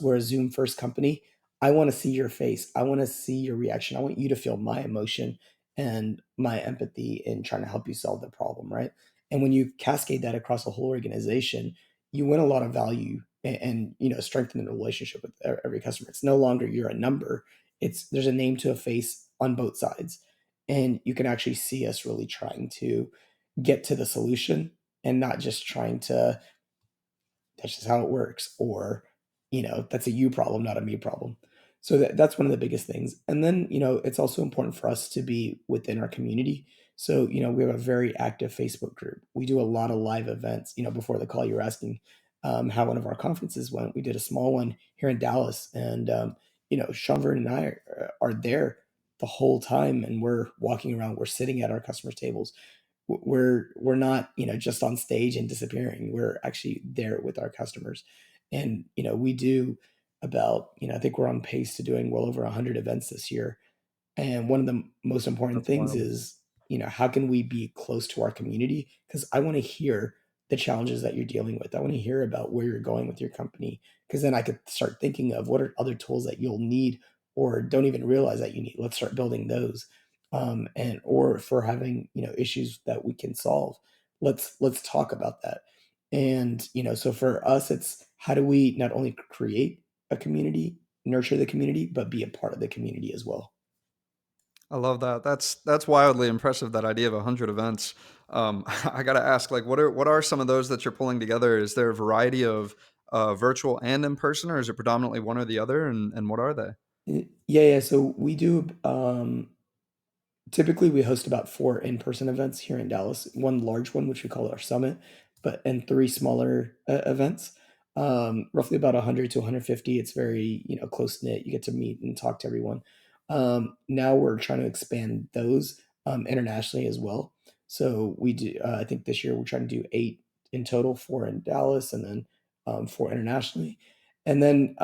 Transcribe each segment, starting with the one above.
we're a Zoom first company. I want to see your face. I want to see your reaction. I want you to feel my emotion and my empathy in trying to help you solve the problem, right? And when you cascade that across a whole organization, you win a lot of value and strengthen the relationship with every customer. It's no longer you're a number. It's there's a name to a face on both sides. And you can actually see us really trying to get to the solution and not just trying to that's just how it works, or that's a you problem, not a me problem. So that's one of the biggest things. And then it's also important for us to be within our community. So we have a very active Facebook group. We do a lot of live events. Before the call you were asking how one of our conferences went. We did a small one here in Dallas, and Sean Vern and I are there the whole time, and we're walking around, we're sitting at our customers tables. We're not just on stage and disappearing. We're actually there with our customers. And we do about I think we're on pace to doing well over 100 events this year. And one of the most important That's things wild. is how can we be close to our community, because I want to hear the challenges that you're dealing with. I want to hear about where you're going with your company, because then I could start thinking of what are other tools that you'll need or don't even realize that you need. Let's start building those. And or if we're having issues that we can solve, let's talk about that. And so for us, it's how do we not only create a community, nurture the community, but be a part of the community as well. I love that. That's wildly impressive. That idea of 100 events. I gotta ask, like, what are some of those that you're pulling together? Is there a variety of virtual and in person, or is it predominantly one or the other? And what are they? Yeah, yeah. So we do typically we host about 4 in-person events here in Dallas. One large one, which we call our summit, but and 3 smaller events. Roughly about 100 to 150. It's very close knit. You get to meet and talk to everyone. Now we're trying to expand those internationally as well. So we do. I think this year we're trying to do 8 in total, 4 in Dallas, and then 4 internationally. And then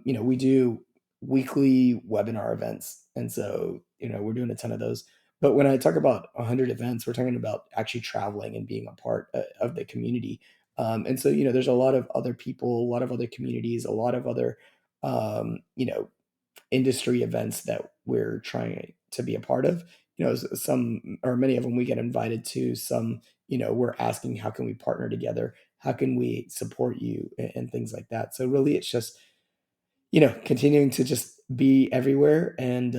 we do weekly webinar events, and so we're doing a ton of those. But when I talk about 100 events, we're talking about actually traveling and being a part of the community. And so there's a lot of other people, a lot of other communities, a lot of other um, you know industry events that we're trying to be a part of. Some or many of them we get invited to. Some we're asking how can we partner together, how can we support you, and things like that. So really it's just continuing to just be everywhere and,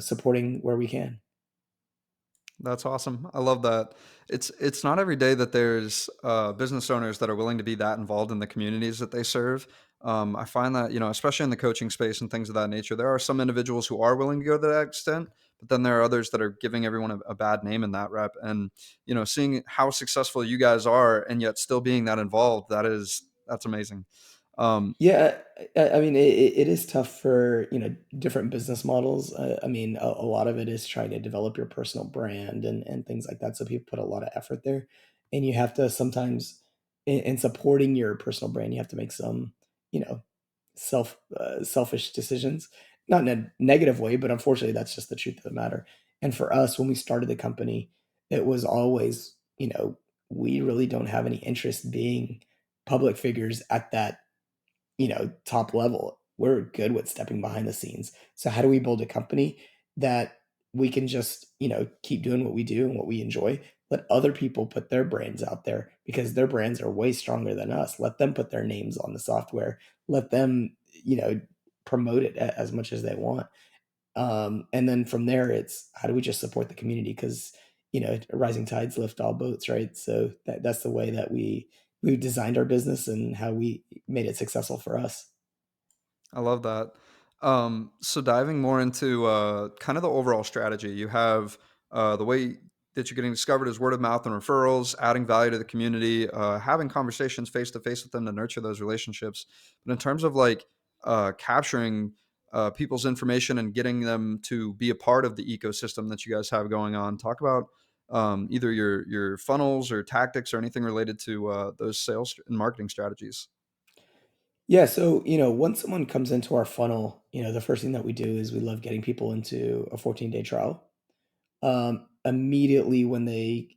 supporting where we can. That's awesome. I love that. It's not every day that there's business owners that are willing to be that involved in the communities that they serve. I find that especially in the coaching space and things of that nature, there are some individuals who are willing to go to that extent, but then there are others that are giving everyone a bad name in that rep. And seeing how successful you guys are and yet still being that involved, that's amazing. Um, Yeah, I mean, it is tough for, different business models. I mean, a lot of it is trying to develop your personal brand and things like that, so people put a lot of effort there, and you have to sometimes in supporting your personal brand, you have to make some, you know, selfish decisions, not in a negative way, but unfortunately, that's just the truth of the matter. And for us, when we started the company, it was always, we really don't have any interest being public figures at that top level. We're good with stepping behind the scenes. So how do we build a company that we can just, keep doing what we do and what we enjoy? Let other people put their brands out there because their brands are way stronger than us. Let them put their names on the software. Let them, promote it as much as they want. And then from there, it's how do we just support the community? Because rising tides lift all boats, right? So that's the way that we designed our business and how we made it successful for us. I love that. So diving more into kind of the overall strategy, you have the way that you're getting discovered is word of mouth and referrals, adding value to the community, having conversations face to face with them to nurture those relationships. But in terms of like capturing people's information and getting them to be a part of the ecosystem that you guys have going on, talk about either your funnels or tactics or anything related to those sales and marketing strategies. Yeah, so once someone comes into our funnel, the first thing that we do is we love getting people into a 14-day trial. Immediately when they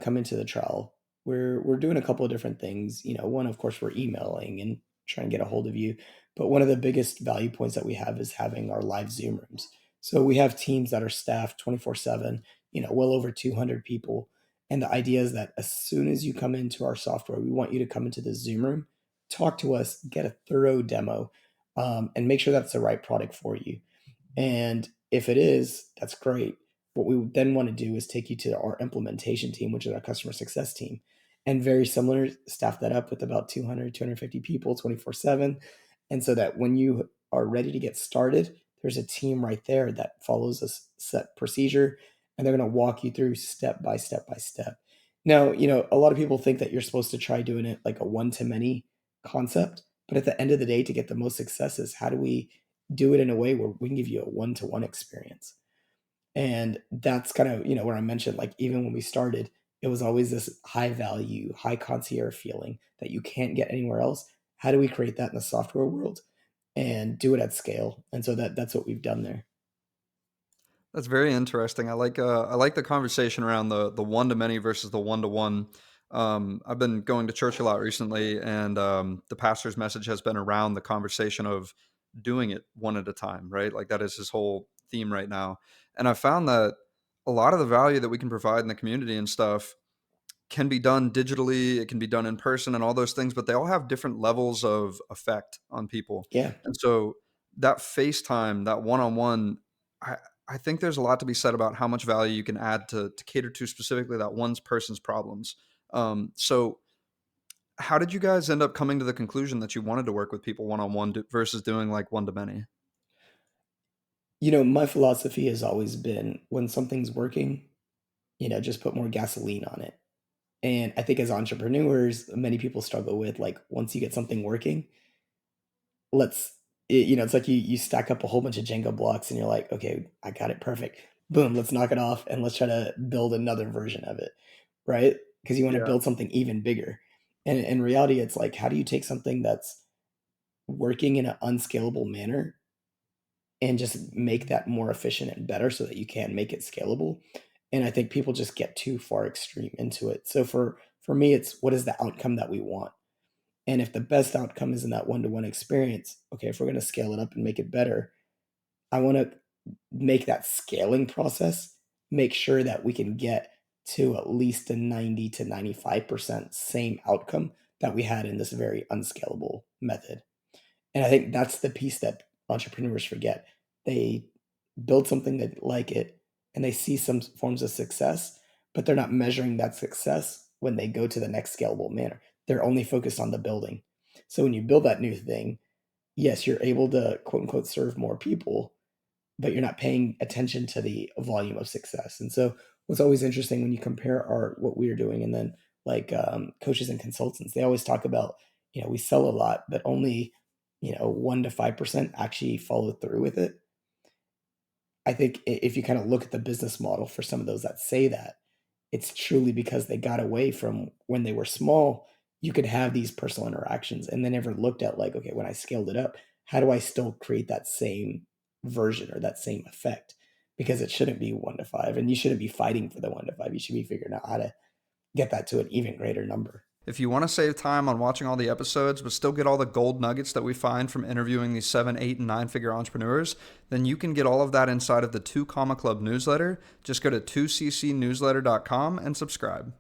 come into the trial, we're doing a couple of different things. One, of course, we're emailing and trying to get a hold of you, But one of the biggest value points that we have is having our live Zoom rooms. So we have teams that are staffed 24/7, well over 200 people. And the idea is that as soon as you come into our software, we want you to come into the Zoom room, talk to us, get a thorough demo, and make sure that's the right product for you. And if it is, that's great. What we then want to do is take you to our implementation team, which is our customer success team, and very similar, staff that up with about 200, 250 people 24/7. And so that when you are ready to get started, there's a team right there that follows a set procedure, and they're going to walk you through step by step by step. Now, a lot of people think that you're supposed to try doing it like a one to many concept, but at the end of the day, to get the most successes, how do we do it in a way where we can give you a one-to-one experience? And that's kind of, where I mentioned, like, even when we started, it was always this high value, high concierge feeling that you can't get anywhere else. How do we create that in the software world and do it at scale? And so that's what we've done there. That's very interesting. I like the conversation around the one to many versus the one to one. I've been going to church a lot recently, and the pastor's message has been around the conversation of doing it one at a time, right? Like that is his whole theme right now. And I found that a lot of the value that we can provide in the community and stuff can be done digitally, it can be done in person and all those things, but they all have different levels of effect on people. Yeah. And so that FaceTime, that one-on-one, I I think there's a lot to be said about how much value you can add to cater to specifically that one person's problems. So how did you guys end up coming to the conclusion that you wanted to work with people one-on-one versus doing like one to many? My philosophy has always been when something's working, just put more gasoline on it. And I think as entrepreneurs, many people struggle with, like, once you get something working, let's it's like you stack up a whole bunch of Jenga blocks and you're like, "Okay, I got it perfect. Boom, let's knock it off and let's try to build another version of it." Right? Because you wanna Yeah. build something even bigger. And in reality, it's like, how do you take something that's working in an unscalable manner and just make that more efficient and better so that you can make it scalable? And I think people just get too far extreme into it. So for me, it's what is the outcome that we want? And if the best outcome is in that one-to-one experience, okay, if we're gonna scale it up and make it better, I wanna make that scaling process, make sure that we can get to at least a 90 to 95% same outcome that we had in this very unscalable method. And I think that's the piece that entrepreneurs forget. They build something they like it, and they see some forms of success, but they're not measuring that success when they go to the next scalable manner. They're only focused on the building. So when you build that new thing, yes, you're able to quote unquote serve more people, but you're not paying attention to the volume of success. And so what's always interesting when you compare our what we're doing and then like coaches and consultants, they always talk about, we sell a lot, but only 1 to 5% actually follow through with it. I think if you kind of look at the business model for some of those that say that, it's truly because they got away from when they were small. You could have these personal interactions, and they never looked at, like, okay, when I scaled it up, how do I still create that same version or that same effect? Because it shouldn't be 1 to 5, and you shouldn't be fighting for the 1 to 5. You should be figuring out how to get that to an even greater number. If you want to save time on watching all the episodes, but still get all the gold nuggets that we find from interviewing these 7, 8, and 9 figure entrepreneurs, then you can get all of that inside of the 2 Comma Club newsletter. Just go to 2ccnewsletter.com and subscribe.